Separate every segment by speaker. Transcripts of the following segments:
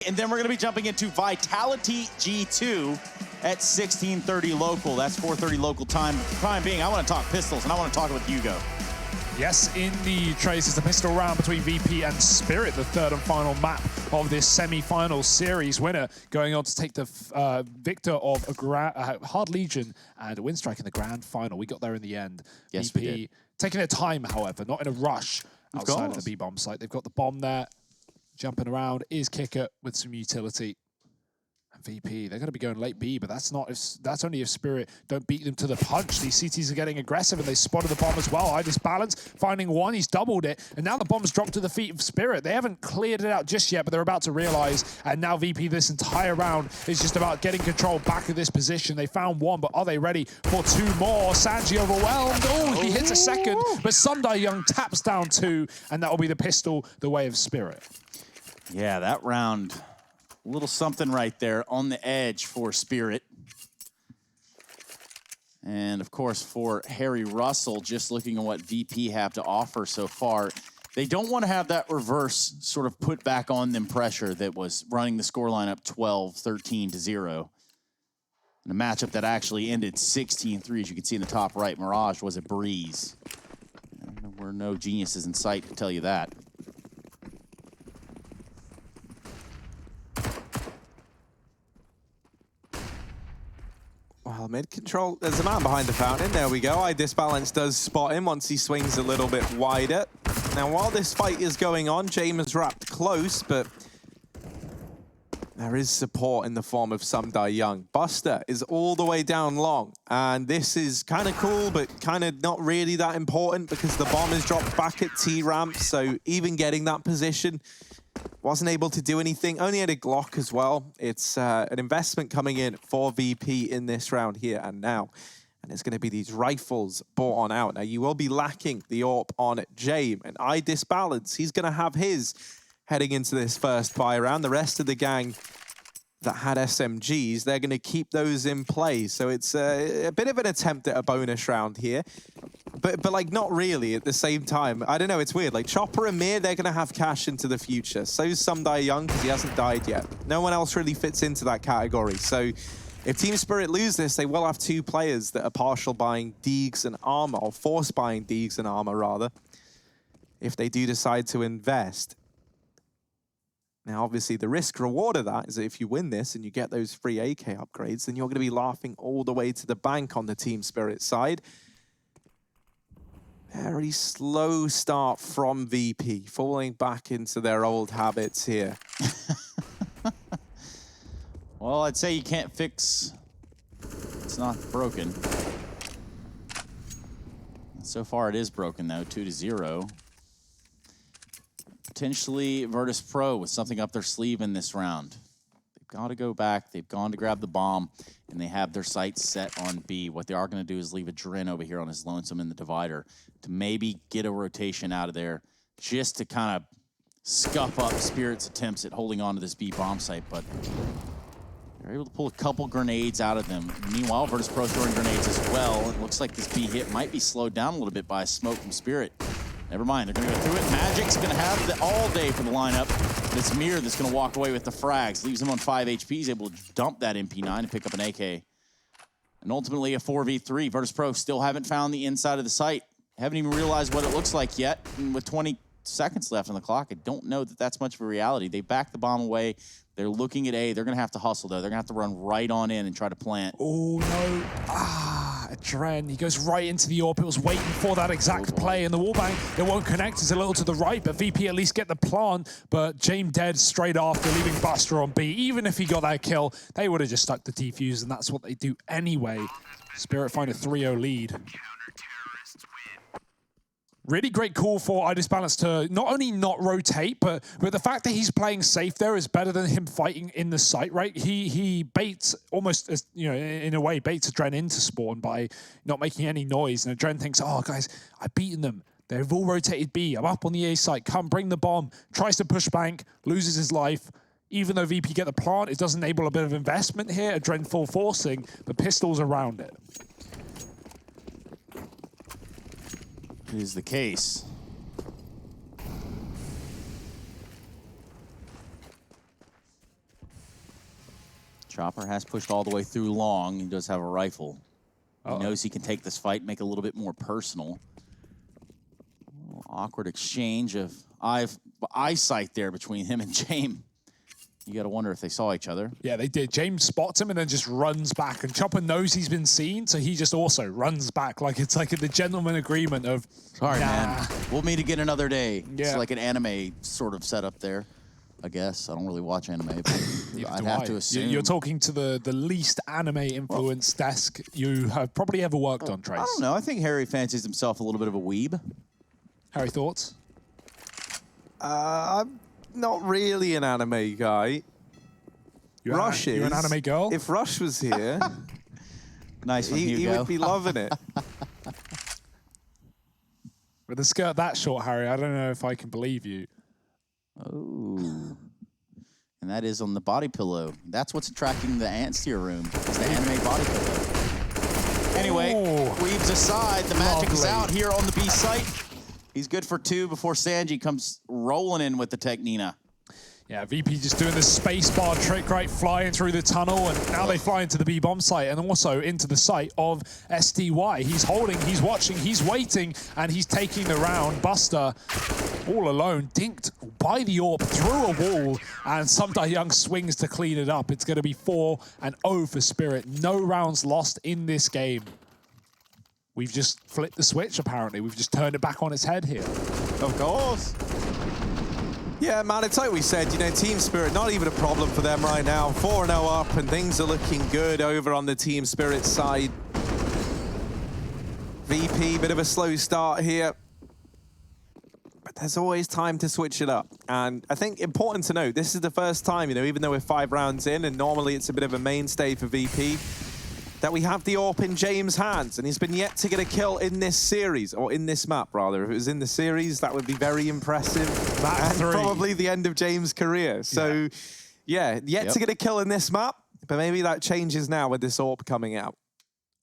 Speaker 1: and then we're going to be jumping into Vitality G2 at 16:30 local. That's 4:30 local time. For the time being, I want to talk pistols, and I want to talk with Hugo.
Speaker 2: Yes, in the Trace is the pistol round between VP and Spirit, the third and final map of this semi-final series. Winner going on to take the victor of a Hard Legion and a win strike in the grand final. We got there in the end.
Speaker 1: Yes,
Speaker 2: VP
Speaker 1: we did.
Speaker 2: taking their time, however, not in a rush outside of the B-bomb site. They've got the bomb there, jumping around, is Kicker with some utility. VP, they're going to be going late B, but that's only if Spirit don't beat them to the punch. These CTs are getting aggressive, and they spotted the bomb as well. Balance, finding one, he's doubled it, and now the bomb's dropped to the feet of Spirit. They haven't cleared it out just yet, but they're about to realize, and now VP this entire round is just about getting control back of this position. They found one, but are they ready for two more? Sanji overwhelmed. Oh, he hits a second, but Sunday Young taps down two, and that will be the pistol, the way of Spirit.
Speaker 1: Yeah, that round, a little something right there on the edge for Spirit. And of course for Harry Russell, just looking at what VP have to offer so far, they don't want to have that reverse sort of put back on them pressure that was running the scoreline up 12-13-0. In a matchup that actually ended 16-3, as you can see in the top right, Mirage was a breeze. And there were no geniuses in sight to tell you that.
Speaker 3: Well, mid-control, there's a man behind the fountain. There we go. Disbalance does spot him once he swings a little bit wider. Now, while this fight is going on, James wrapped close, but there is support in the form of Sumdai Young. Buster is all the way down long, and this is kind of cool, but kind of not really that important because the bomb is dropped back at T-ramp, so even getting that position wasn't able to do anything. Only had a Glock as well. It's an investment coming in for VP in this round here and now. And it's going to be these rifles bought on out. Now, you will be lacking the AWP on Jame. And Disbalance, he's going to have his heading into this first buy round. The rest of the gang that had SMGs, they're going to keep those in play. So it's a bit of an attempt at a bonus round here. But like, not really at the same time. I don't know, it's weird. Like, Chopper and Mir, they're going to have cash into the future. So's Sumdai Young, because he hasn't died yet. No one else really fits into that category. So if Team Spirit lose this, they will have two players that are partial buying Deegs and armor, or force buying Deegs and armor, rather, if they do decide to invest. Now, obviously, the risk-reward of that is that if you win this and you get those free AK upgrades, then you're going to be laughing all the way to the bank on the Team Spirit side. Very slow start from VP, falling back into their old habits here.
Speaker 1: Well, I'd say you can't fix it's not broken. So far, it is broken, though, 2-0. Potentially Virtus.pro with something up their sleeve in this round. They've got to go back. They've gone to grab the bomb, and they have their sights set on B. What they are going to do is leave a Drin over here on his lonesome in the divider to maybe get a rotation out of there just to kind of scuff up Spirit's attempts at holding on to this B bomb site, but they're able to pull a couple grenades out of them. Meanwhile, Virtus.pro throwing grenades as well. It looks like this B hit might be slowed down a little bit by a smoke from Spirit. Never mind, they're going to go through it. Magic's going to have the all day for the lineup. It's Mir that's going to walk away with the frags. Leaves him on 5 HP. He's able to dump that MP9 and pick up an AK. And ultimately a 4v3. Virtus.pro still haven't found the inside of the site. Haven't even realized what it looks like yet. And with 20 seconds left on the clock, I don't know that that's much of a reality. They back the bomb away. They're looking at A. They're going to have to hustle, though. They're going to have to run right on in and try to plant.
Speaker 2: Oh, no. Dren, he goes right into the AWP. It was waiting for that exact play, and the wallbang, it won't connect. It's a little to the right, but VP at least get the plant. But James dead straight after, leaving Buster on B. Even if he got that kill, they would have just stuck the defuse, and that's what they do anyway. Spirit find a 3-0 lead. Really great call for Disbalance to not only not rotate, but the fact that he's playing safe there is better than him fighting in the site, right? He baits almost, as, you know, in a way, baits Adren into spawn by not making any noise. And Adren thinks, oh, guys, I've beaten them. They've all rotated B. I'm up on the A site. Come, bring the bomb. Tries to push bank, loses his life. Even though VP get the plant, it does enable a bit of investment here. Adren full forcing, the pistols around it.
Speaker 1: Is the case. I Chopper has pushed all the way through long. He does have a rifle. He knows he can take this fight, make it a little bit more personal. Awkward exchange of eyesight there between him and James. You got to wonder if they saw each other.
Speaker 2: Yeah, they did. James spots him and then just runs back. And Chopper knows he's been seen, so he just also runs back. Like it's like the gentleman agreement of,
Speaker 1: sorry, man. We'll meet again another day.
Speaker 2: Yeah.
Speaker 1: It's like an anime sort of setup there, I guess. I don't really watch anime, but I'd have to assume.
Speaker 2: You're talking to the least anime influence desk you have probably ever worked on, Trace.
Speaker 1: I don't know. I think Harry fancies himself a little bit of a weeb.
Speaker 2: Harry, thoughts?
Speaker 3: I'm not really an anime guy. Rush is.
Speaker 2: You're an anime girl?
Speaker 3: If Rush was here,
Speaker 1: nice one,
Speaker 3: he would be loving it.
Speaker 2: With a skirt that short, Harry, I don't know if I can believe you.
Speaker 1: Oh. And that is on the body pillow. That's what's attracting the ants to your room. It's the anime body pillow. Anyway, weaves aside. The magic is out here on the B site. He's good for 2 before Sanji comes rolling in with the Technina.
Speaker 2: Yeah, VP just doing the spacebar trick, right? Flying through the tunnel, and now they fly into the B bomb site and also into the site of SDY. He's holding, he's watching, he's waiting, and he's taking the round. Buster, all alone, dinked by the AWP through a wall, and Sumdai Young swings to clean it up. It's going to be 4-0 for Spirit. No rounds lost in this game. We've just flipped the switch, apparently. We've just turned it back on its head here.
Speaker 3: Of course. Yeah, man, it's like we said, you know, Team Spirit, not even a problem for them right now. 4-0 up, and things are looking good over on the Team Spirit side. VP, bit of a slow start here. But there's always time to switch it up. And I think important to note, this is the first time, you know, even though we're 5 rounds in, and normally it's a bit of a mainstay for VP, that we have the AWP in James' hands, and he's been yet to get a kill in this series, or in this map, rather. If it was in the series, that would be very impressive. And probably the end of James' career. So, yeah, yet to get a kill in this map, but maybe that changes now with this AWP coming out.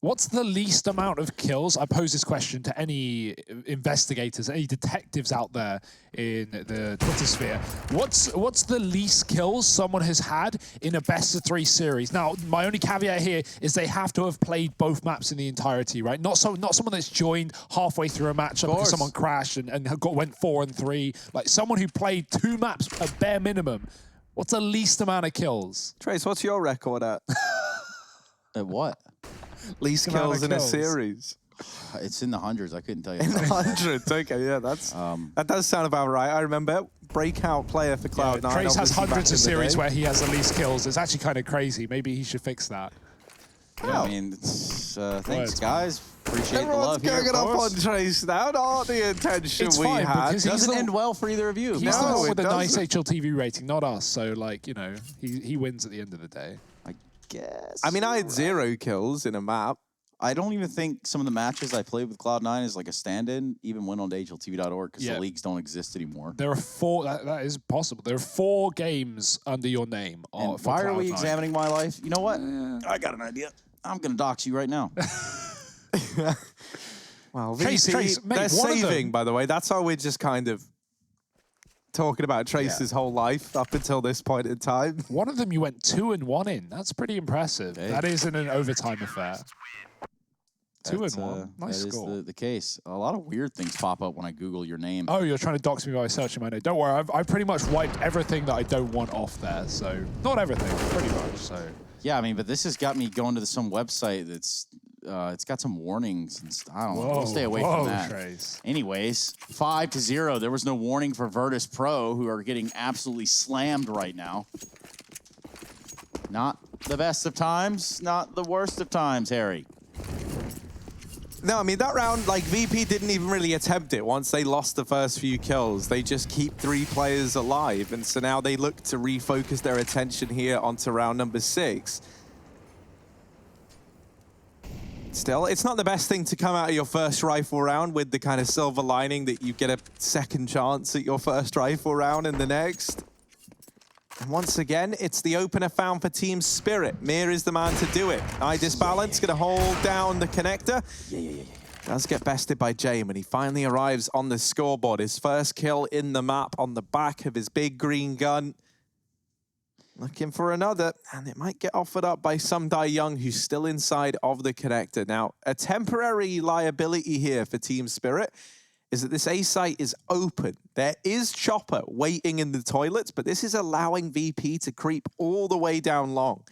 Speaker 2: What's the least amount of kills? I pose this question to any investigators, any detectives out there in the Twitter sphere. What's the least kills someone has had in a best-of-3 series? Now, my only caveat here is they have to have played both maps in the entirety, right? Not someone that's joined halfway through a matchup because someone crashed and went 4-3. Like someone who played 2 maps at bare minimum. What's the least amount of kills?
Speaker 3: Trace, what's your record at?
Speaker 1: At what?
Speaker 3: Least kills in a series.
Speaker 1: It's in the hundreds. I couldn't tell you.
Speaker 3: In the hundreds. Okay, yeah, that does sound about right. I remember breakout player for Cloud9.
Speaker 2: Trace has hundreds of series where he has the least kills. It's actually kind of crazy. Maybe he should fix that.
Speaker 1: Yeah, I mean, thanks, guys. Appreciate the love here.
Speaker 3: Everyone's going up on Trace now. Not the intention
Speaker 2: it's
Speaker 3: we
Speaker 2: fine,
Speaker 3: had.
Speaker 2: Because
Speaker 1: it doesn't end well for either of you.
Speaker 2: He's the one with a nice HLTV rating, not us. So, like, you know, he wins at the end of the day.
Speaker 1: Guess.
Speaker 3: I mean, I had 0 kills in a map.
Speaker 1: I don't even think some of the matches I played with Cloud9 is like a stand-in, even went on to HLTV.org because the leagues don't exist anymore.
Speaker 2: There are 4, that is possible. There are 4 games under your name.
Speaker 1: And why are we examining my life? You know what? I got an idea. I'm going to dox you right now.
Speaker 3: Well, Trace, mate, they're saving, by the way. That's how we're just kind of talking about Trace's whole life up until this point in time.
Speaker 2: One of them you went 2-1 in. That's pretty impressive. Hey. That isn't an overtime affair. 2-1. Nice score.
Speaker 1: That is the case. A lot of weird things pop up when I Google your name.
Speaker 2: Oh, you're trying to dox me by searching my name. Don't worry. I've pretty much wiped everything that I don't want off there. So, not everything, pretty much. So.
Speaker 1: Yeah, I mean, but this has got me going to some website that's it's got some warnings and stuff. I don't know. We'll stay away from that.
Speaker 2: Trace.
Speaker 1: Anyways, 5-0. There was no warning for Virtus.pro, who are getting absolutely slammed right now. Not the best of times, not the worst of times, Harry.
Speaker 3: No, I mean, that round, like, VP didn't even really attempt it once they lost the first few kills. They just keep 3 players alive, and so now they look to refocus their attention here onto round number 6. Still, it's not the best thing to come out of your first rifle round with the kind of silver lining that you get a second chance at your first rifle round in the next. And once again, it's the opener found for Team Spirit. Mir is the man to do it. Idis Balance going to hold down the connector. Does get bested by James when he finally arrives on the scoreboard. His first kill in the map on the back of his big green gun. Looking for another, and it might get offered up by some Die Young who's still inside of the connector. Now, a temporary liability here for Team Spirit is that this A site is open. There is Chopper waiting in the toilets, but this is allowing VP to creep all the way down long.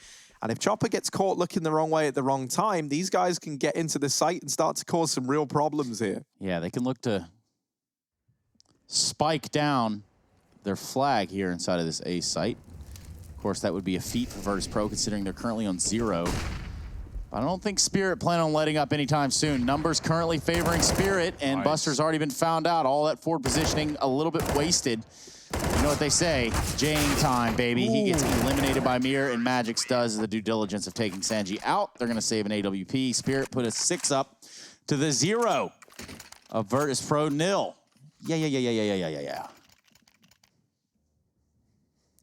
Speaker 3: And if Chopper gets caught looking the wrong way at the wrong time, these guys can get into the site and start to cause some real problems here.
Speaker 1: Yeah, they can look to spike down their flag here inside of this A site. Of course, that would be a feat for Virtus.pro, considering they're currently on 0. But I don't think Spirit plan on letting up anytime soon. Numbers currently favoring Spirit, and
Speaker 2: Nice.
Speaker 1: Buster's already been found out. All that forward positioning a little bit wasted. You know what they say, Jane time, baby. He gets eliminated by Mir, and Magix does the due diligence of taking Sanji out. They're going to save an AWP. Spirit put a 6 up to the 0 of Virtus.pro nil. Yeah.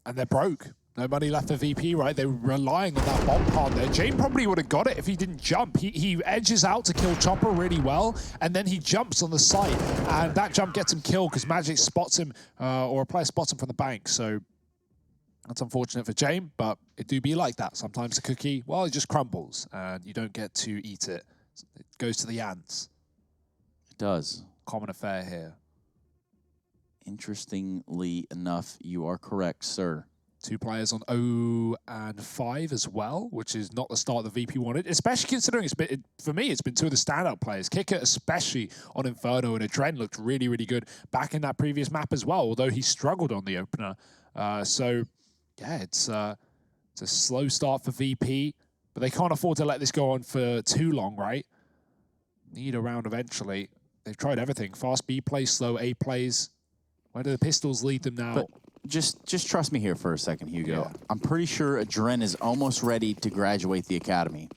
Speaker 2: And they're broke. No money left for VP, right? They were relying on that bomb part there. Jane probably would have got it if he didn't jump. He edges out to kill Chopper really well, and then he jumps on the site, and that jump gets him killed because Magic spots him, or a player spots him from the bank. So that's unfortunate for Jane, but it do be like that. Sometimes the cookie, well, it just crumbles, and you don't get to eat it. It goes to the ants.
Speaker 1: It does.
Speaker 2: Common affair here.
Speaker 1: Interestingly enough, you are correct, sir.
Speaker 2: 2 players on 0 and 5 as well, which is not the start the VP wanted, especially considering for me, it's been 2 of the standout players. Kicker, especially on Inferno, and Adren looked really, really good back in that previous map as well, although he struggled on the opener. So, yeah, it's a slow start for VP, but they can't afford to let this go on for too long, right? Need a round eventually. They've tried everything. Fast B plays, slow A plays. Where do the pistols lead them now?
Speaker 1: But just trust me here for a second, Hugo.
Speaker 2: Yeah.
Speaker 1: I'm pretty sure Adren is almost ready to graduate the academy.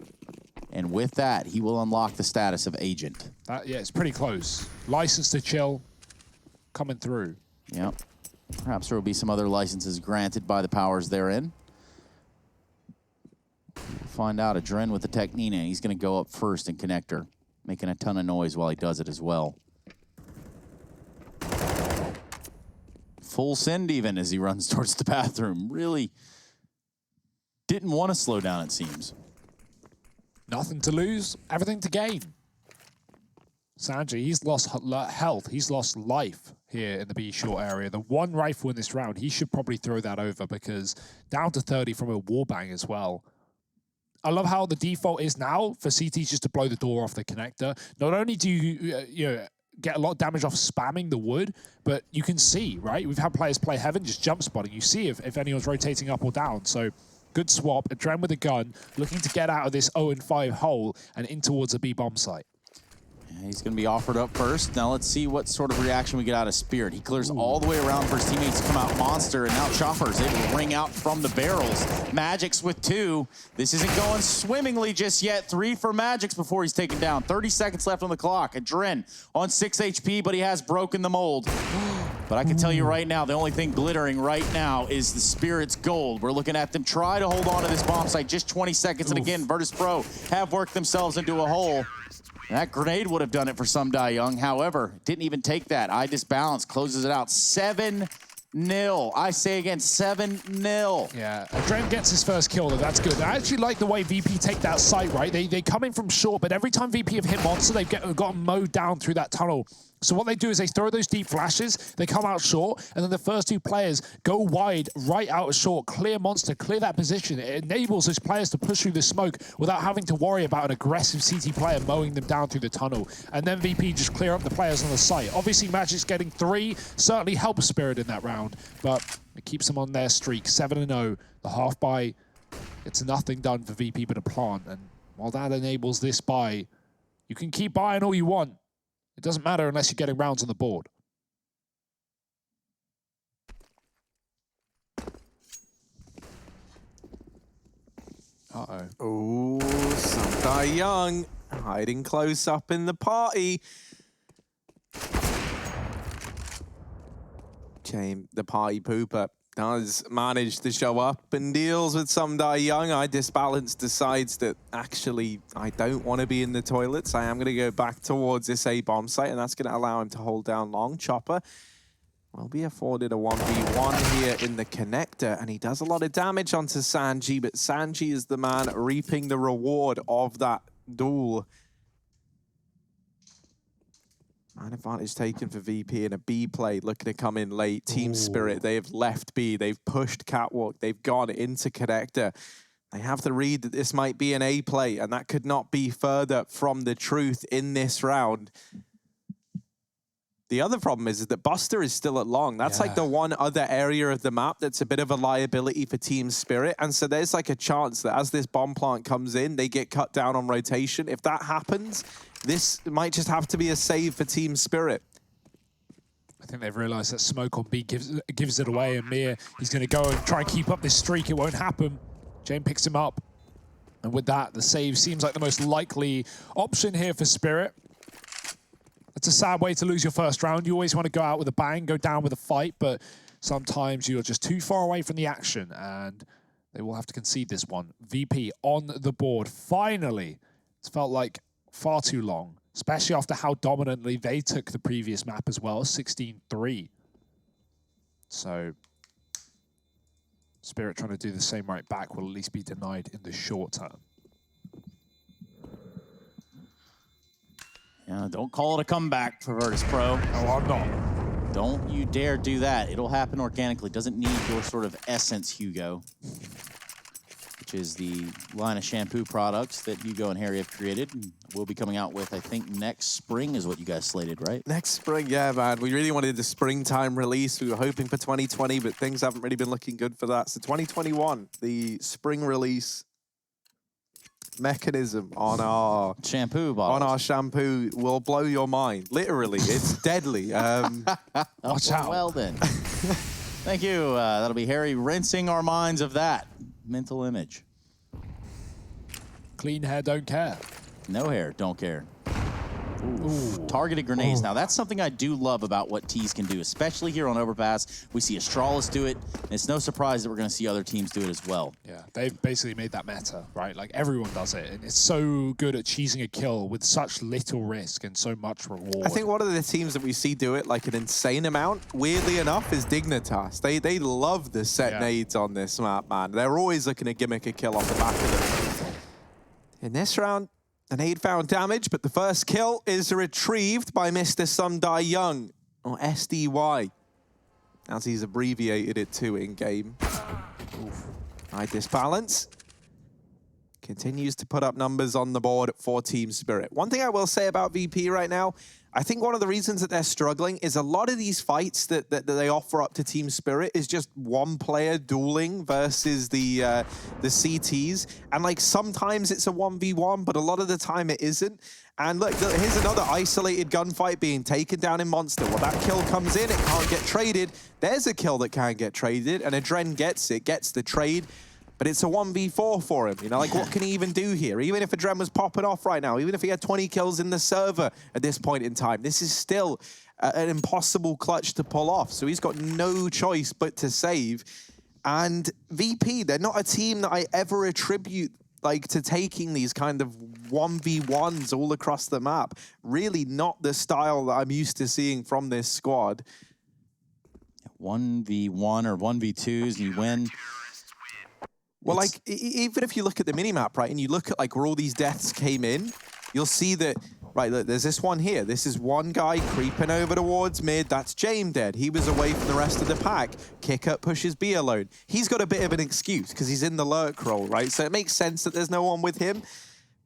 Speaker 1: And with that, he will unlock the status of agent.
Speaker 2: Yeah, it's pretty close. License to chill coming through.
Speaker 1: Yep. Perhaps there will be some other licenses granted by the powers therein. We'll find out. Adren with the Technina. He's going to go up first in connector, making a ton of noise while he does it as well. Full send even as he runs towards the bathroom. Really didn't want to slow down, it seems.
Speaker 2: Nothing to lose, everything to gain. Sanji, he's lost health, he's lost life here in the B short area. The 1 rifle in this round, he should probably throw that over because down to 30 from a wallbang as well. I love how the default is now for CTs just to blow the door off the connector. Not only do you, get a lot of damage off spamming the wood, but you can see, right? We've had players play Heaven just jump spotting. You see if anyone's rotating up or down. So good swap. Adren with a gun, looking to get out of this 0 and 5 hole and in towards a B bomb site.
Speaker 1: He's going to be offered up first. Now let's see what sort of reaction we get out of Spirit. He clears all the way around for his teammates to come out Monster, and now Chopper's able to ring out from the barrels. Magix with 2. This isn't going swimmingly just yet. 3 for Magix before he's taken down. 30 seconds left on the clock. Adren on 6 HP, but he has broken the mold. But I can tell you right now, the only thing glittering right now is the Spirit's gold. We're looking at them try to hold on to this bomb site. Just 20 seconds, and again, Virtus.pro have worked themselves into a hole. That grenade would have done it for some Die Young. However, didn't even take that. I disbalance, closes it out. 7-0. I say again, 7-0.
Speaker 2: Yeah, Adren gets his first kill, though. That's good. I actually like the way VP take that site, right? They come in from short, but every time VP have hit Monster, they've gotten mowed down through that tunnel. So what they do is they throw those deep flashes, they come out short, and then the first 2 players go wide, right out of short, clear Monster, clear that position. It enables those players to push through the smoke without having to worry about an aggressive CT player mowing them down through the tunnel. And then VP just clear up the players on the site. Obviously, Magic's getting 3, certainly helps Spirit in that round, but it keeps them on their streak. 7-0, the half buy, it's nothing done for VP but a plant. And while that enables this buy, you can keep buying all you want. It doesn't matter unless you're getting rounds on the board. Uh-oh.
Speaker 3: Oh, some Die Young hiding close up in the party. Shame the party pooper does manage to show up and deals with some Die Young. I disbalance, decides that actually I don't want to be in the toilets. I am going to go back towards this A bomb site, and that's going to allow him to hold down long. Chopper will be afforded a 1v1 here in the connector, and he does a lot of damage onto Sanji, but Sanji is the man reaping the reward of that duel. Man advantage taken for VP in a B play, looking to come in late. Team Spirit, they have left B, they've pushed Catwalk, they've gone into connector. They have the read that this might be an A play, and that could not be further from the truth in this round. The other problem is that Buster is still at long. That's like the one other area of the map that's a bit of a liability for Team Spirit. And so there's like a chance that as this bomb plant comes in, they get cut down on rotation. If that happens, this might just have to be a save for Team Spirit.
Speaker 2: I think they've realized that smoke on B gives it away, and Mir, he's going to go and try and keep up this streak. It won't happen. Jane picks him up. And with that, the save seems like the most likely option here for Spirit. It's a sad way to lose your first round. You always want to go out with a bang, go down with a fight, but sometimes you're just too far away from the action, and they will have to concede this one. VP on the board, finally. It's felt like far too long, especially after how dominantly they took the previous map as well, 16-3. So Spirit trying to do the same right back will at least be denied in the short term.
Speaker 1: Yeah, don't call it a comeback for Virtus.pro.
Speaker 2: No, I'm not.
Speaker 1: Don't you dare do that. It'll happen organically. Doesn't need your sort of essence, Hugo, which is the line of shampoo products that Hugo and Harry have created. And we'll be coming out with, I think, next spring is what you guys slated, right?
Speaker 3: Next spring, yeah, man. We really wanted the springtime release. We were hoping for 2020, but things haven't really been looking good for that. So 2021, the spring release mechanism on our
Speaker 1: shampoo bottles.
Speaker 3: On our shampoo will blow your mind. Literally, it's deadly.
Speaker 1: Watch out. Well then. Thank you. That'll be Harry rinsing our minds of that mental image.
Speaker 2: Clean hair, don't care.
Speaker 1: No hair, don't care. Ooh. Targeted grenades. Now, that's something I do love about what Tees can do, especially here on Overpass. We see Astralis do it, and it's no surprise that we're going to see other teams do it as well.
Speaker 2: Yeah, they've basically made that meta, right? Like, everyone does it, and it's so good at cheesing a kill with such little risk and so much reward.
Speaker 3: I think one of the teams that we see do it like an insane amount, weirdly enough, is Dignitas. They love the set nades on this map, man. They're always looking to gimmick a kill off the back of it. In this round, the nade found damage, but the first kill is retrieved by Mr. Sundai Young, or SDY, as he's abbreviated it to in-game. High disbalance. Continues to put up numbers on the board for Team Spirit. One thing I will say about VP right now, I think one of the reasons that they're struggling is a lot of these fights that they offer up to Team Spirit is just one player dueling versus the CTs. And like sometimes it's a 1v1, but a lot of the time it isn't. And look, here's another isolated gunfight being taken down in Monster. Well, that kill comes in, it can't get traded. There's a kill that can get traded, and Adren gets it, gets the trade. But it's a 1v4 for him, you know, like what can he even do here? Even if Adren was popping off right now, even if he had 20 kills in the server at this point in time, this is still an impossible clutch to pull off. So he's got no choice but to save. And VP, they're not a team that I ever attribute like to taking these kind of 1v1s all across the map. Really not the style that I'm used to seeing from this squad.
Speaker 1: 1v1 or 1v2s and you win.
Speaker 3: Well, like, even if you look at the minimap, right, and you look at, like, where all these deaths came in, you'll see that, right, look, there's this one here. This is one guy creeping over towards mid. That's James dead. He was away from the rest of the pack. Kick-up pushes B alone. He's got a bit of an excuse because he's in the lurk role, right? So it makes sense that there's no one with him.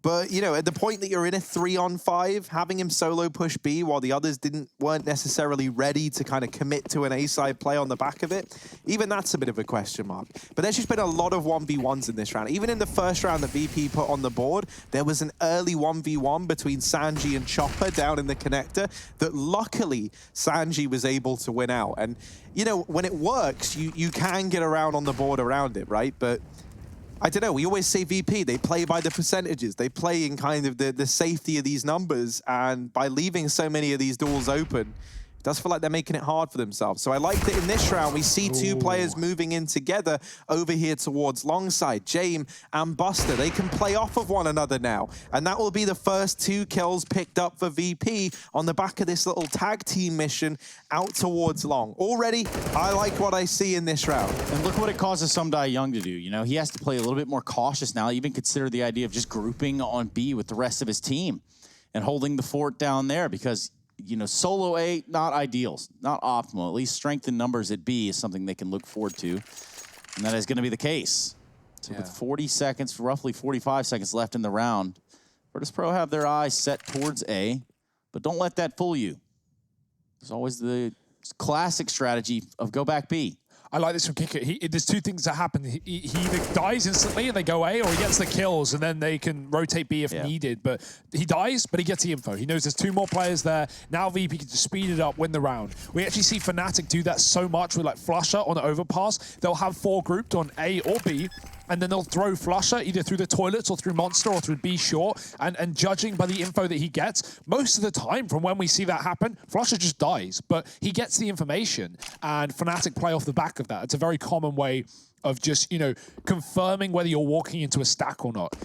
Speaker 3: But, you know, at the point that you're in a 3-on-5, having him solo push B while the others weren't necessarily ready to kind of commit to an A-side play on the back of it, even that's a bit of a question mark. But there's just been a lot of 1v1s in this round. Even in the first round that VP put on the board, there was an early 1v1 between Sanji and Chopper down in the connector that luckily Sanji was able to win out. And, you know, when it works, you can get around on the board around it, right? But I don't know, we always say VP, they play by the percentages. They play in kind of the safety of these numbers, and by leaving so many of these duels open, it does feel like they're making it hard for themselves. So I like that in this round, we see two players moving in together over here towards Longside. James and Buster, they can play off of one another now. And that will be the first 2 kills picked up for VP on the back of this little tag team mission out towards Long. Already, I like what I see in this round.
Speaker 1: And look what it causes Sumdai Young to do. You know, he has to play a little bit more cautious now, even consider the idea of just grouping on B with the rest of his team and holding the fort down there because, you know, solo A, not ideal, not optimal. At least strength in numbers at B is something they can look forward to. And that is going to be the case. So with 40 seconds, roughly 45 seconds left in the round, Virtus.pro have their eyes set towards A, but don't let that fool you. There's always the classic strategy of go back B.
Speaker 2: I like this from Kicker. There's 2 things that happen. He either dies instantly and they go A, or he gets the kills and then they can rotate B if needed. But he dies, but he gets the info. He knows there's 2 more players there. Now VP can just speed it up, win the round. We actually see Fnatic do that so much with like Flusher on the Overpass. They'll have 4 grouped on A or B, and then they'll throw Flusher either through the toilets or through Monster or through B short. And judging by the info that he gets, most of the time from when we see that happen, Flusher just dies. But he gets the information, and Fnatic play off the back of that. It's a very common way of just, you know, confirming whether you're walking into a stack or not.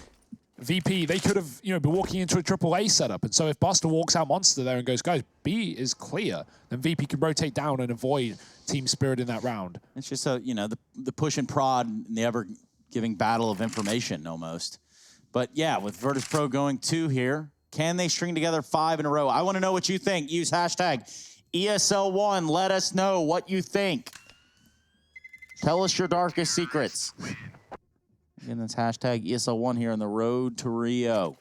Speaker 2: VP, they could have, you know, been walking into a AAA setup. And so if Buster walks out Monster there and goes, guys, B is clear, then VP can rotate down and avoid Team Spirit in that round.
Speaker 1: It's just, you know, the push and prod and the ever-giving battle of information almost. But yeah, with Virtus.pro going 2 here, can they string together 5 in a row? I want to know what you think. Use hashtag ESL1. Let us know what you think. Tell us your darkest secrets. Again, that's hashtag ESL1 here on the road to Rio.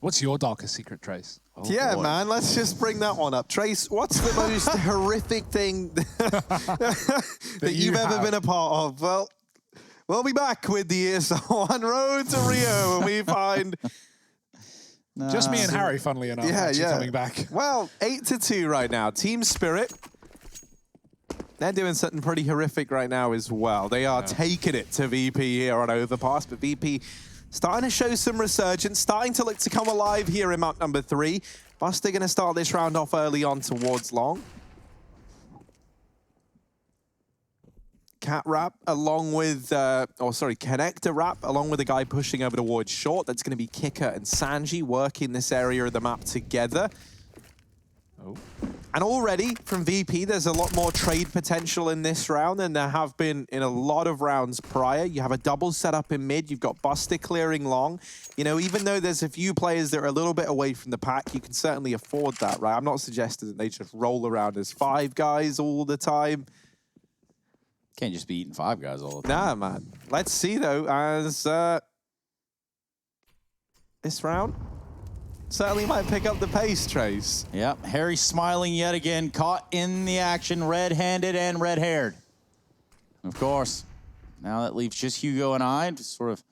Speaker 2: What's your darkest secret, Trace?
Speaker 3: Oh, yeah, boy. Man, let's just bring that one up. Trace, what's the most horrific thing that you've ever been a part of? Well, we'll be back with the ESL1 road to Rio, and we find...
Speaker 2: Just me and Harry, funnily enough, coming back.
Speaker 3: Well, 8-2 right now. Team Spirit, they're doing something pretty horrific right now as well. They are taking it to VP here on Overpass, but VP starting to show some resurgence, starting to look to come alive here in map number 3. Buster going to start this round off early on towards Long. Cat Wrap along with, Connector Wrap along with the guy pushing over towards short. That's going to be Kicker and Sanji working this area of the map together. Oh. And already from VP, there's a lot more trade potential in this round than there have been in a lot of rounds prior. You have a double setup in mid. You've got Buster clearing Long. You know, even though there's a few players that are a little bit away from the pack, you can certainly afford that, right? I'm not suggesting that they just roll around as 5 guys all the time.
Speaker 1: Can't just be eating 5 guys all the time.
Speaker 3: Nah, man. Let's see, though, as this round certainly might pick up the pace, Trace.
Speaker 1: Yep, Harry smiling yet again, caught in the action, red-handed and red-haired. Of course, now that leaves just Hugo and I to sort of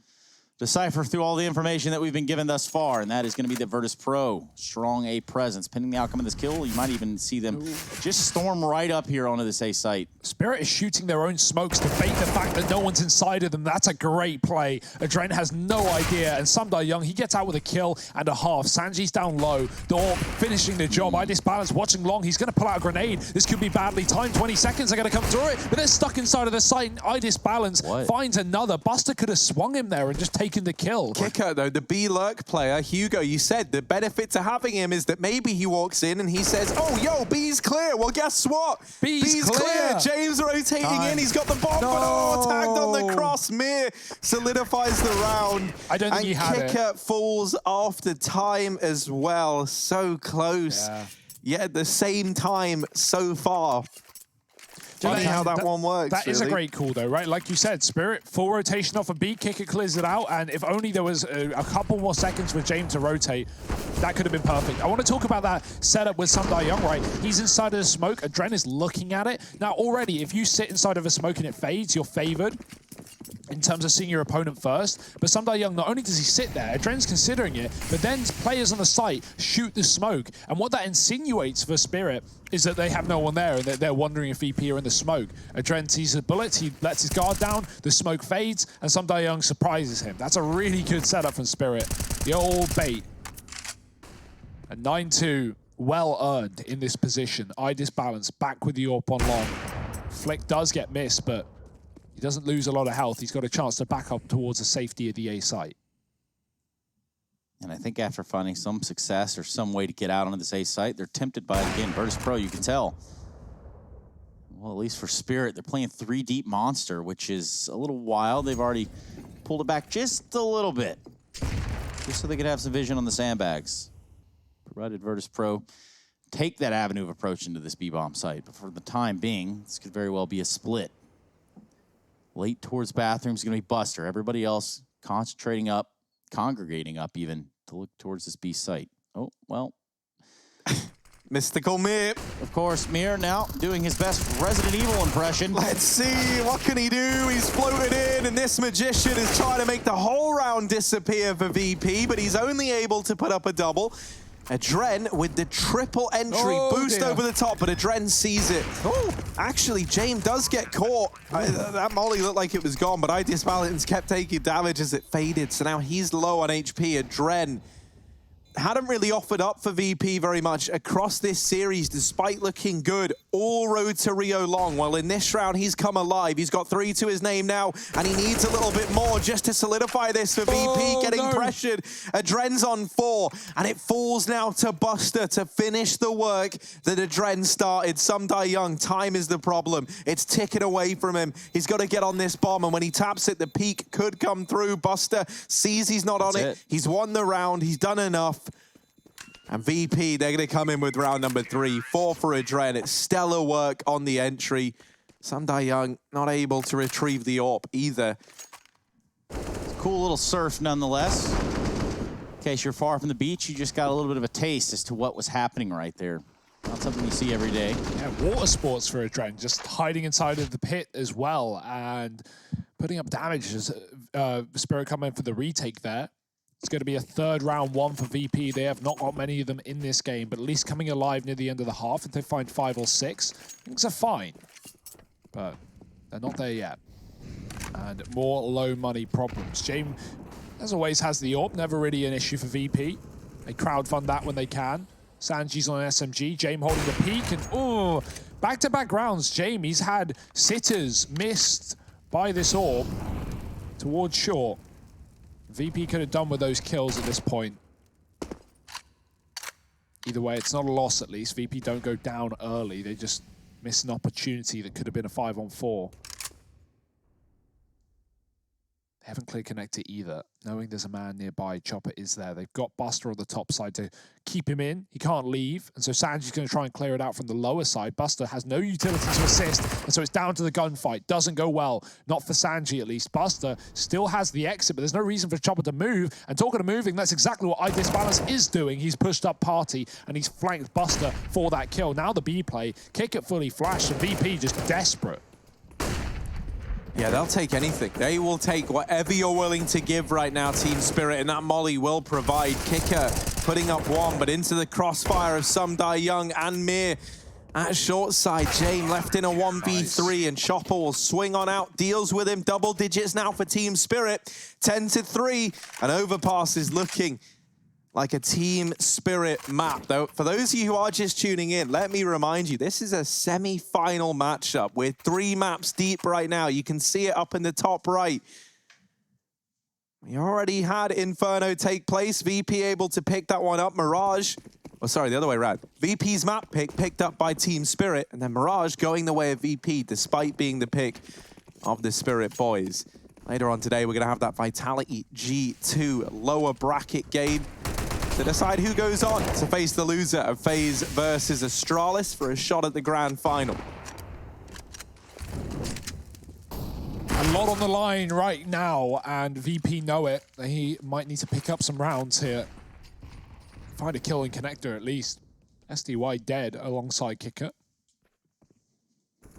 Speaker 1: decipher through all the information that we've been given thus far, and that is going to be the Virtus.pro strong A presence. Pending the outcome of this kill, you might even see them just storm right up here onto this A site.
Speaker 2: Spirit is shooting their own smokes to bait the fact that no one's inside of them. That's a great play. Adren has no idea, and Sumdai Young, he gets out with a kill and a half. Sanji's down low. Dorp finishing the job. iDisbalance watching Long. He's going to pull out a grenade. This could be badly timed. 20 seconds are going to come through it, but they're stuck inside of the site, and iDisbalance finds another. Buster could have swung him there and just taken the kill.
Speaker 3: Kicker, though, the B-Lurk player, Hugo, you said the benefit to having him is that maybe he walks in and he says, oh, yo, B's clear. Well, guess what?
Speaker 2: B's clear.
Speaker 3: James rotating in. He's got the bomb, but tagged on the cross. Mir solidifies the round.
Speaker 2: I don't think he had it.
Speaker 3: Kicker falls after time as well. So close. Yeah, at the same time so far. Funny how that one works.
Speaker 2: That is a great call, though, right? Like you said, Spirit, full rotation off a B, Kicker clears it out, and if only there was a couple more seconds for James to rotate, that could have been perfect. I want to talk about that setup with Sumdai Young, right? He's inside of the smoke. Adren is looking at it. Now, already, if you sit inside of a smoke and it fades, you're favored in terms of seeing your opponent first. But Sumdai Young, not only does he sit there, Adren's considering it, but then players on the site shoot the smoke. And what that insinuates for Spirit is that they have no one there and that they're wondering if VP are in the smoke. Adren sees the bullets, he lets his guard down, the smoke fades, and Sumdai Young surprises him. That's a really good setup from Spirit. The old bait. A 9-2, well earned in this position. Eye disbalance, back with the AWP on long. Flick does get missed, but he doesn't lose a lot of health. He's got a chance to back up towards the safety of the A site.
Speaker 1: And I think after finding some success or some way to get out onto this A site, they're tempted by it again. Virtus.pro, you can tell. Well, at least for Spirit, they're playing 3 deep monster, which is a little wild. They've already pulled it back just a little bit, just so they could have some vision on the sandbags. Provided Virtus.pro take that avenue of approach into this B-bomb site. But for the time being, this could very well be a split. Late towards bathroom is going to be Buster. Everybody else concentrating up, congregating up even, to look towards this B site. Oh, well.
Speaker 3: Mystical Mir.
Speaker 1: Of course, Mir now doing his best Resident Evil impression.
Speaker 3: Let's see, what can he do? He's floated in, and this Magician is trying to make the whole round disappear for VP, but he's only able to put up a double. Adren with the triple entry boost over the top, but Adren sees it. Oh, actually, James does get caught. That molly looked like it was gone, but iDisbalance kept taking damage as it faded, so now he's low on HP. Adren hadn't really offered up for VP very much across this series, despite looking good all road to Rio long. Well, in this round, he's come alive. He's got 3 to his name now, and he needs a little bit more just to solidify this for VP, getting pressured. Adren's on 4, and it falls now to Buster to finish the work that Adren started. Some die young. Time is the problem. It's ticking away from him. He's got to get on this bomb, and when he taps it, the peak could come through. Buster sees he's not on it. He's won the round. He's done enough. And VP, they're going to come in with round number 3. 4 for Adren. It's stellar work on the entry. Some die young, not able to retrieve the AWP either.
Speaker 1: Cool little surf nonetheless. In case you're far from the beach, you just got a little bit of a taste as to what was happening right there. Not something you see every day.
Speaker 2: Yeah, water sports for Adren, just hiding inside of the pit as well and putting up damage as Spirit come in for the retake there. It's going to be a 3rd round 1 for VP. They have not got many of them in this game, but at least coming alive near the end of the half. If they find 5 or 6, things are fine. But they're not there yet. And more low money problems. James, as always, has the AWP. Never really an issue for VP. They crowdfund that when they can. Sanji's on SMG. James holding the peak. And, oh, back-to-back rounds. James, he's had sitters missed by this AWP towards short. VP could have done with those kills at this point. Either way, it's not a loss at least. VP don't go down early. They just miss an opportunity that could have been a 5-on-4. They haven't clear connected either. Knowing there's a man nearby, Chopper is there. They've got Buster on the top side to keep him in. He can't leave, and so Sanji's going to try and clear it out from the lower side. Buster has no utility to assist, and so it's down to the gunfight. Doesn't go well. Not for Sanji, at least. Buster still has the exit, but there's no reason for Chopper to move. And talking of moving, that's exactly what iDisbalance is doing. He's pushed up Party, and he's flanked Buster for that kill. Now the B play. Kick it fully flashed, and VP just desperate.
Speaker 3: Yeah, they'll take anything. They will take whatever you're willing to give right now, Team Spirit, and that molly will provide. Kicker putting up 1, but into the crossfire of Some Die Young and Mir. At short side, James left in a 1v3, and Chopper will swing on out, deals with him. Double digits now for Team Spirit. 10-3, and Overpass is looking like a Team Spirit map. Though, for those of you who are just tuning in, let me remind you, this is a semi-final matchup. We're 3 maps deep right now. You can see it up in the top right. We already had Inferno take place. VP able to pick that one up. Mirage, oh, sorry, the other way around. VP's map picked up by Team Spirit, and then Mirage going the way of VP, despite being the pick of the Spirit boys. Later on today, we're going to have that Vitality G2 lower bracket game to decide who goes on to face the loser of FaZe versus Astralis for a shot at the grand final.
Speaker 2: A lot on the line right now, and VP know it. He might need to pick up some rounds here. Find a kill in connector at least. SDY dead alongside Kicker.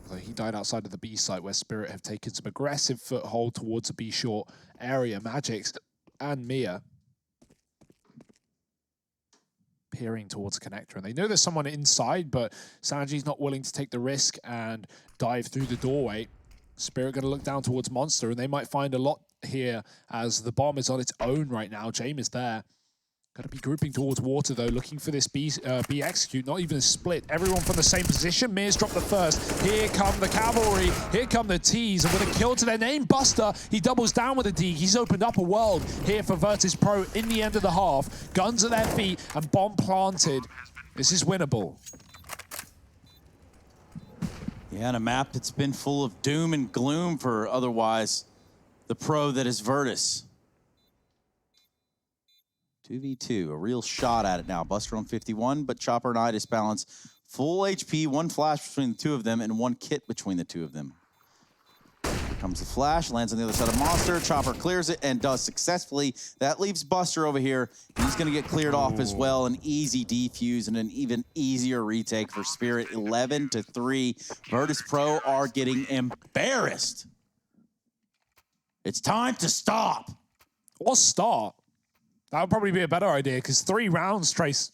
Speaker 2: Although he died outside of the B site where Spirit have taken some aggressive foothold towards the B short area. Magix and Mia peering towards connector, and they know there's someone inside, but Sanji's not willing to take the risk and dive through the doorway. Spirit going to look down towards Monster, and they might find a lot here as the bomb is on its own right now. James is there. Got to be grouping towards water, though, looking for this B execute, not even a split. Everyone from the same position. Mears dropped the first. Here come the cavalry. Here come the T's. And with a kill to their name, Buster, he doubles down with a D. He's opened up a world here for Virtus.pro in the end of the half. Guns at their feet and bomb planted. This is winnable.
Speaker 1: Yeah, and a map that's been full of doom and gloom for otherwise the pro that is Virtus. 2v2, a real shot at it now. Buster on 51, but Chopper and Idis balance full HP, one flash between the two of them, and one kit between the two of them. Here comes the flash, lands on the other side of Monster. Chopper clears it and does successfully. That leaves Buster over here. He's going to get cleared off as well. An easy defuse and an even easier retake for Spirit. 11-3. Virtus.pro are getting embarrassed. It's time to stop.
Speaker 2: Or start. That would probably be a better idea, because 3 rounds, Trace,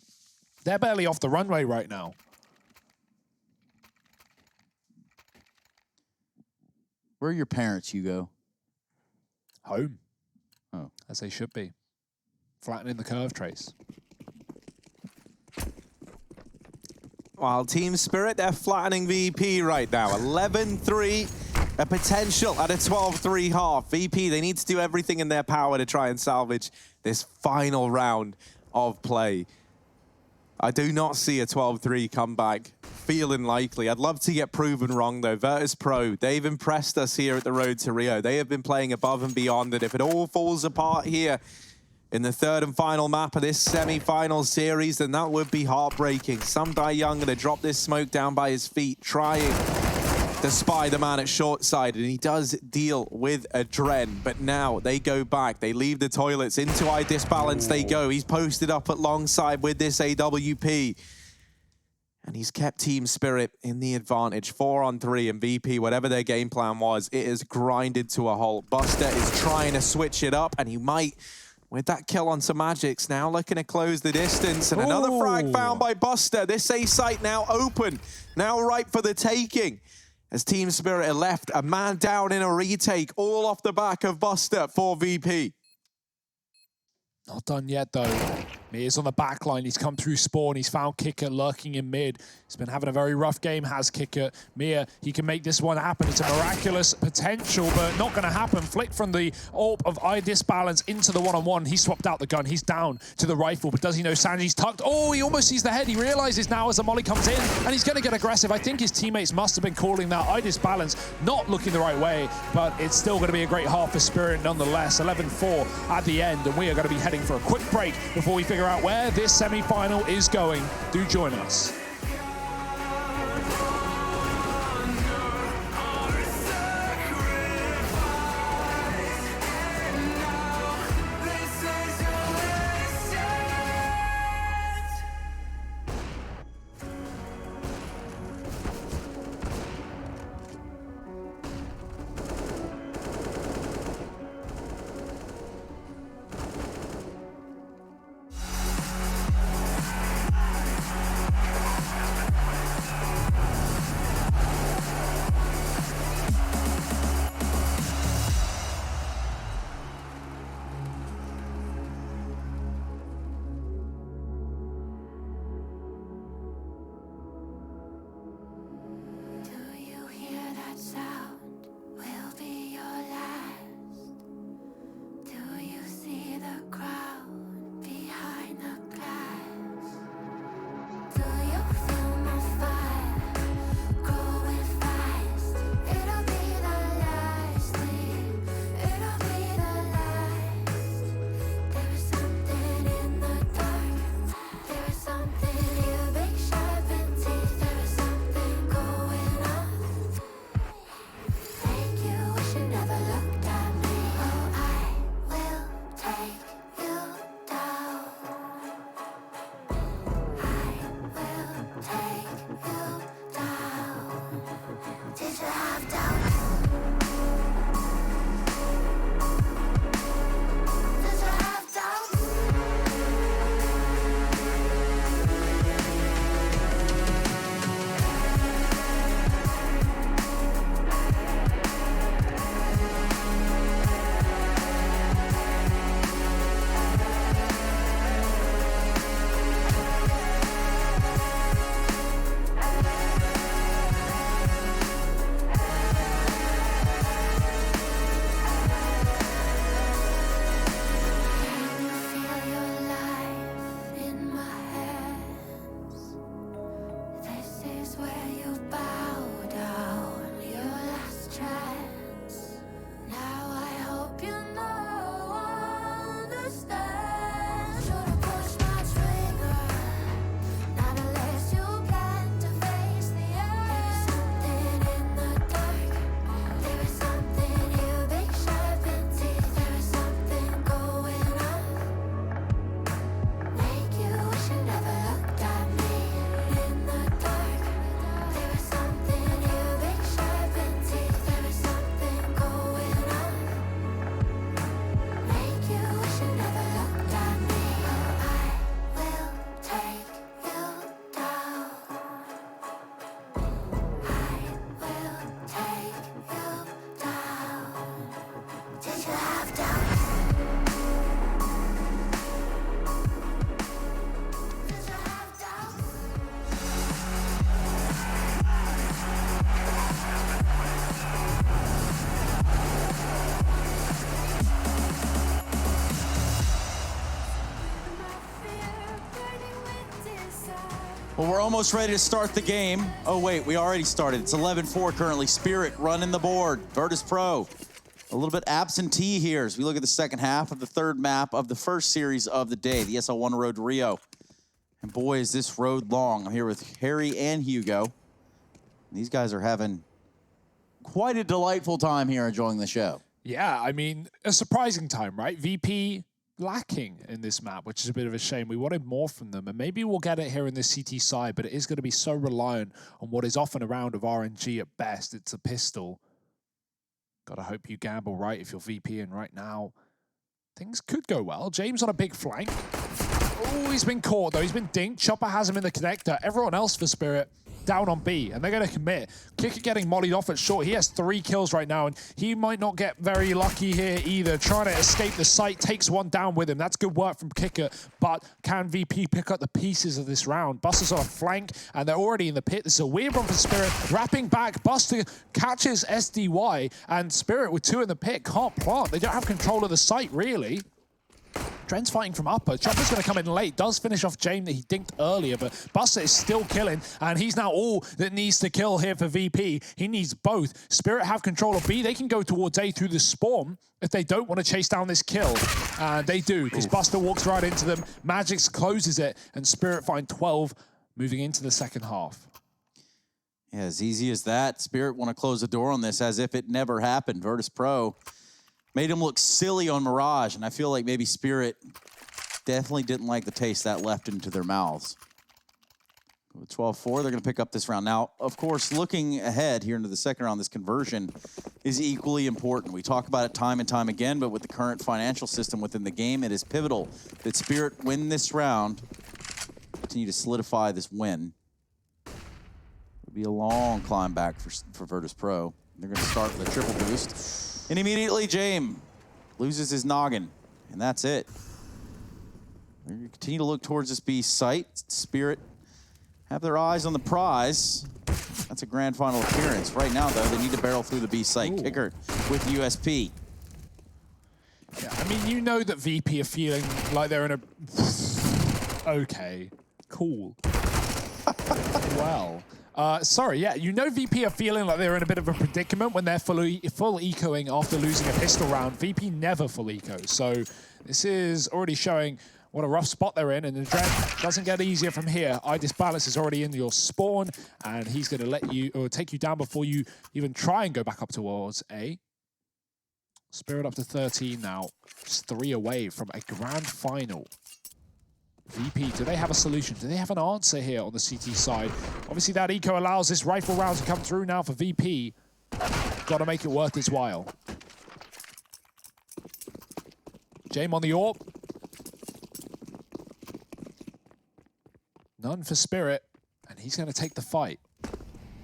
Speaker 2: they're barely off the runway right now.
Speaker 1: Where are your parents, Hugo?
Speaker 2: Home.
Speaker 1: Oh.
Speaker 2: As they should be. Flattening the curve, Trace.
Speaker 3: While Team Spirit, they're flattening VP right now. 11-3. A potential at a 12-3 half. VP, they need to do everything in their power to try and salvage this final round of play. I do not see a 12-3 comeback feeling likely. I'd love to get proven wrong, though. Virtus.pro, they've impressed us here at the Road to Rio. They have been playing above and beyond it. If it all falls apart here in the third and final map of this semi-final series, then that would be heartbreaking. Some Die Young gonna drop this smoke down by his feet, trying to spy the man at short side, and he does deal with a Dren, but now they go back. They leave the toilets. Into I disbalance they go. He's posted up at long side with this AWP, and he's kept Team Spirit in the advantage. 4-on-3, and VP, whatever their game plan was, it is grinded to a halt. Buster is trying to switch it up, and he might, with that kill on some Magics, now looking to close the distance. And another frag found by Buster. This A site now open, now ripe for the taking. As Team Spirit are left a man down in a retake, all off the back of Buster for VP.
Speaker 2: Not done yet, though. Mears on the back line. He's come through spawn. He's found Kicker lurking in mid. He's been having a very rough game, has Kicker. Mir, he can make this one happen. It's a miraculous potential, but not going to happen. Flick from the AWP of I disbalance into the one-on-one. He swapped out the gun. He's down to the rifle, but does he know Sanji's tucked? Oh, he almost sees the head. He realizes now as the molly comes in, and he's going to get aggressive. I think his teammates must have been calling that. I disbalance not looking the right way, but it's still going to be a great half for Spirit nonetheless. 11-4 at the end, and we are going to be heading for a quick break before we figure out where this semi-final is going. Do join us.
Speaker 1: Well, we're almost ready to start the game. Oh, wait, we already started. It's 11-4 currently. Spirit running the board. Virtus.pro. A little bit absentee here as we look at the second half of the third map of the first series of the day, the ESL 1 Road to Rio. And boy, is this road long. I'm here with Harry and Hugo. These guys are having quite a delightful time here enjoying the show.
Speaker 2: Yeah, I mean, a surprising time, right? VP lacking in this map, which is a bit of a shame. We wanted more from them, and maybe we'll get it here in the CT side, but it is going to be so reliant on what is often a round of RNG at best. It's a pistol. Gotta hope you gamble right if you're VPing right now. Things could go well. James on a big flank. Oh, he's been caught, though. He's been dinked. Chopper has him in the connector. Everyone else for Spirit down on B, and they're going to commit. Kicker getting mollied off at short. He has 3 kills right now, and he might not get very lucky here either. Trying to escape the site, takes one down with him. That's good work from Kicker, but can VP pick up the pieces of this round? Buster's on a flank, and they're already in the pit. This is a weird one for Spirit. Wrapping back, Buster catches SDY, and Spirit with 2 in the pit can't plant. They don't have control of the site, really. Dren's fighting from upper. Chopper's going to come in late. Does finish off James that he dinked earlier, but Buster is still killing, and he's now all that needs to kill here for VP. He needs both. Spirit have control of B. They can go towards A through the spawn if they don't want to chase down this kill. And they do, because Buster walks right into them. Magix closes it, and Spirit find 12 moving into the second half.
Speaker 1: Yeah, as easy as that. Spirit want to close the door on this as if it never happened. Virtus.pro made him look silly on Mirage, and I feel like maybe Spirit definitely didn't like the taste that left into their mouths. With 12-4, they're going to pick up this round. Now, of course, looking ahead here into the second round, this conversion is equally important. We talk about it time and time again, but with the current financial system within the game, it is pivotal that Spirit win this round, continue to solidify this win. It'll be a long climb back for Virtus.pro. They're going to start with a triple boost. And immediately, James loses his noggin, and that's it. They're going to continue to look towards this B site. Spirit have their eyes on the prize. That's a grand final appearance. Right now, though, they need to barrel through the B site. Ooh. Kicker with USP.
Speaker 2: Yeah, I mean, you know that VP are feeling like they're in a... Okay, cool. Well... sorry, yeah, you know VP are feeling like they're in a bit of a predicament when they're full ecoing after losing a pistol round. VP never full eco, so this is already showing what a rough spot they're in, and the Dren doesn't get easier from here. Idis Balance is already in your spawn, and he's going to let you, or take you down before you even try and go back up towards A. Spirit up to 13 now, just 3 away from a grand final. VP, do they have a solution? Do they have an answer here on the CT side? Obviously, that eco allows this rifle round to come through now for VP. Got to make it worth his while. James on the AWP. None for Spirit, and he's going to take the fight.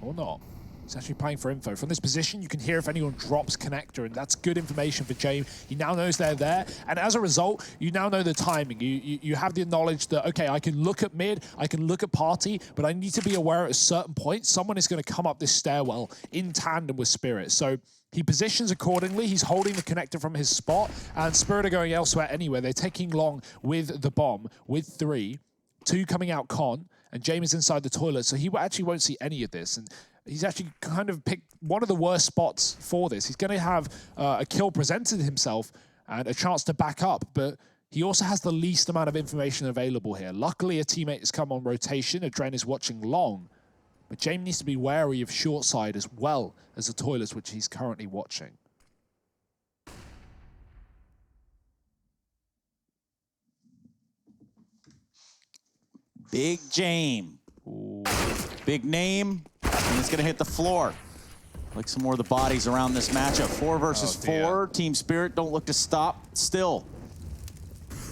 Speaker 2: Or not. He's actually playing for info. From this position, you can hear if anyone drops connector, and that's good information for James. He now knows they're there, and as a result, you now know the timing. You have the knowledge that, okay, I can look at mid, I can look at party, but I need to be aware at a certain point, someone is going to come up this stairwell in tandem with Spirit. So he positions accordingly. He's holding the connector from his spot, and Spirit are going elsewhere anyway. They're taking long with the bomb, with 3. 2 coming out con, and James is inside the toilet, so he actually won't see any of this. And he's actually kind of picked one of the worst spots for this. He's going to have a kill presented to himself and a chance to back up, but he also has the least amount of information available here. Luckily, a teammate has come on rotation. Adren is watching long, but James needs to be wary of short side as well as the toilets, which he's currently watching.
Speaker 1: Big James. Ooh. Big name, and it's going to hit the floor. Like some more of the bodies around this matchup. 4 versus 4. Team Spirit don't look to stop still.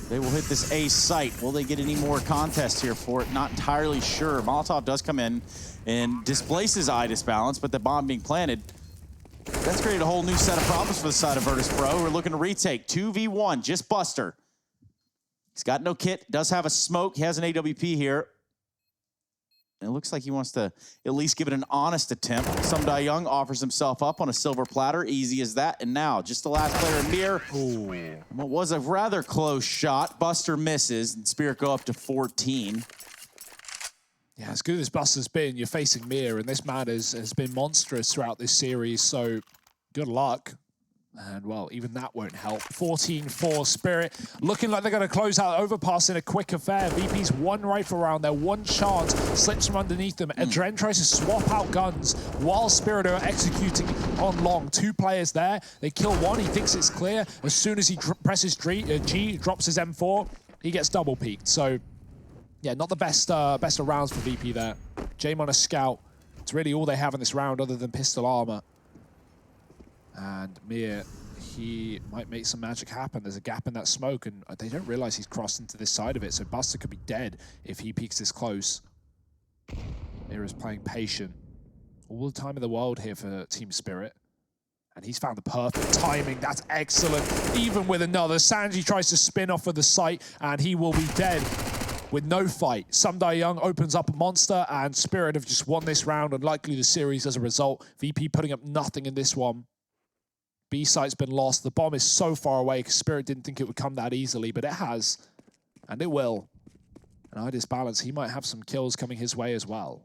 Speaker 1: They will hit this A site. Will they get any more contests here for it? Not entirely sure. Molotov does come in and displaces Idis Balance, but the bomb being planted, that's created a whole new set of problems for the side of Virtus.pro. We're looking to retake 2v1, just Buster. He's got no kit, does have a smoke. He has an AWP here. And it looks like he wants to at least give it an honest attempt. Some Die Young offers himself up on a silver platter. Easy as that. And now, just the last player in Mir. What was a rather close shot. Buster misses, and Spirit go up to 14.
Speaker 2: Yeah, as good as Buster's been, you're facing Mir, and this man has been monstrous throughout this series, so good luck. And, well, even that won't help. 14-4 Spirit. Looking like they're going to close out Overpass in a quick affair. VP's one rifle round there, one chance, slips from underneath them. Adren tries to swap out guns while Spirit are executing on long. 2 players there. They kill one. He thinks it's clear. As soon as he presses G, drops his M4, he gets double peaked. So, yeah, not the best of rounds for VP there. Jame on a scout. It's really all they have in this round other than pistol armor. And Mir, he might make some magic happen. There's a gap in that smoke, and they don't realize he's crossed into this side of it, so Buster could be dead if he peeks this close. Mir is playing patient. All the time in the world here for Team Spirit. And he's found the perfect timing. That's excellent. Even with another, Sanji tries to spin off of the site, and he will be dead with no fight. Sumdai Young opens up a monster, and Spirit have just won this round, and likely the series as a result. VP putting up nothing in this one. B site's been lost. The bomb is so far away because Spirit didn't think it would come that easily, but it has, and it will. And I disbalance, he might have some kills coming his way as well.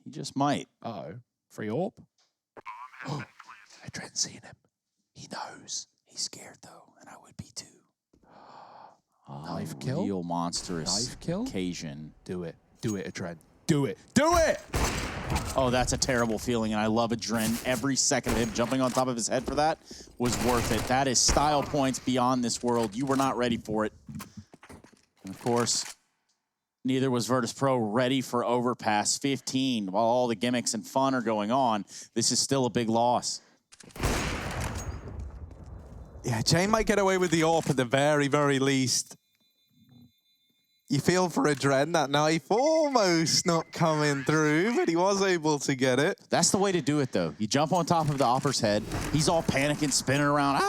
Speaker 1: He just might.
Speaker 2: Uh-oh. Free orb? Oh, Adren's seen him. He knows.
Speaker 1: He's scared, though, and I would be too.
Speaker 2: Knife kill?
Speaker 1: Real monstrous
Speaker 2: Knife kill?
Speaker 1: occasion.
Speaker 2: Do it. Do it, Adren. Do it. Do it!
Speaker 1: Oh, that's a terrible feeling, and I love Adren. Every second of him jumping on top of his head for that was worth it. That is style points beyond this world. You were not ready for it. And of course, neither was Virtus.pro ready for Overpass 15. While all the gimmicks and fun are going on, this is still a big loss.
Speaker 3: Yeah, Jane might get away with the AWP at the very, very least. You feel for Adren, that knife almost not coming through, but he was able to get it.
Speaker 1: That's the way to do it, though. You jump on top of the Opper's head. He's all panicking, spinning around.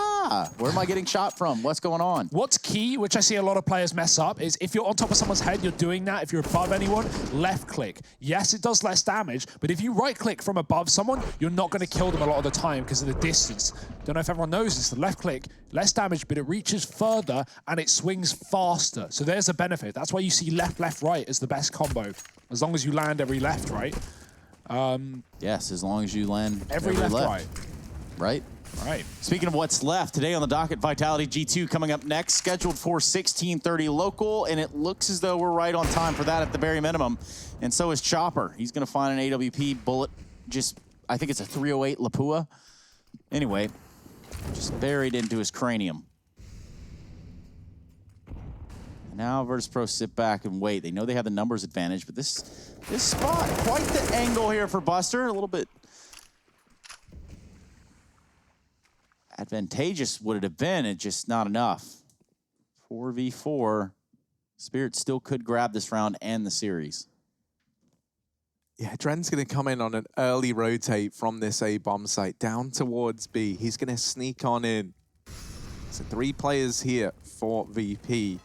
Speaker 1: Where am I getting shot from? What's going on?
Speaker 2: What's key, which I see a lot of players mess up, is if you're on top of someone's head, you're doing that. If you're above anyone, left click. Yes, it does less damage, but if you right click from above someone, you're not going to kill them a lot of the time because of the distance. Don't know if everyone knows this. The left click, less damage, but it reaches further and it swings faster. So there's a benefit. That's why you see left, left, right as the best combo. As long as you land every left, right?
Speaker 1: Yes, as long as you land
Speaker 2: every left, right.
Speaker 1: Right?
Speaker 2: Right.
Speaker 1: Speaking of what's left, today on the docket, Vitality G2 coming up next, scheduled for 16:30 local, and it looks as though we're right on time for that at the very minimum. And so is Chopper. He's going to find an AWP bullet, I think it's a 308 Lapua. Anyway, just buried into his cranium. And now Virtus.pro sit back and wait. They know they have the numbers advantage, but this spot, quite the angle here for Buster, a little bit advantageous would it have been, it's just not enough. 4v4, Spirit still could grab this round and the series.
Speaker 3: Yeah, Dren's going to come in on an early rotate from this A bomb site down towards B. He's going to sneak on in. So 3 players here for VP.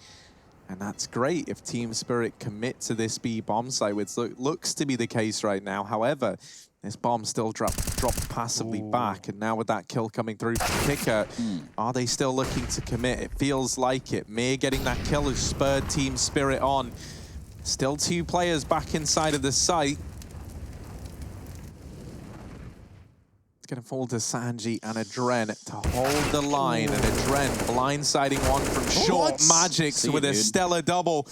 Speaker 3: And that's great if Team Spirit commit to this B bomb site, which looks to be the case right now. However, this bomb still dropped passively back, and now with that kill coming through from Kicker, are they still looking to commit? It feels like it. Mir getting that kill has spurred Team Spirit on. Still 2 players back inside of the site. It's going to fall to Sanji and Adren to hold the line, and Adren blindsiding one from short Magics with a stellar double.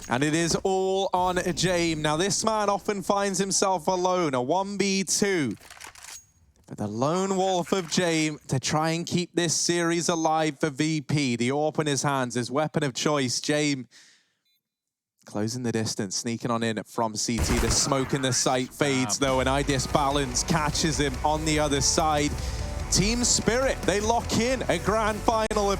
Speaker 3: And it is all on Jame. Now, this man often finds himself alone, a 1v2. But the lone wolf of Jame to try and keep this series alive for VP. The AWP in his hands, his weapon of choice. Jame closing the distance, sneaking on in from CT. The smoke in the sight fades, though, and iDisbalance catches him on the other side. Team Spirit, they lock in a grand final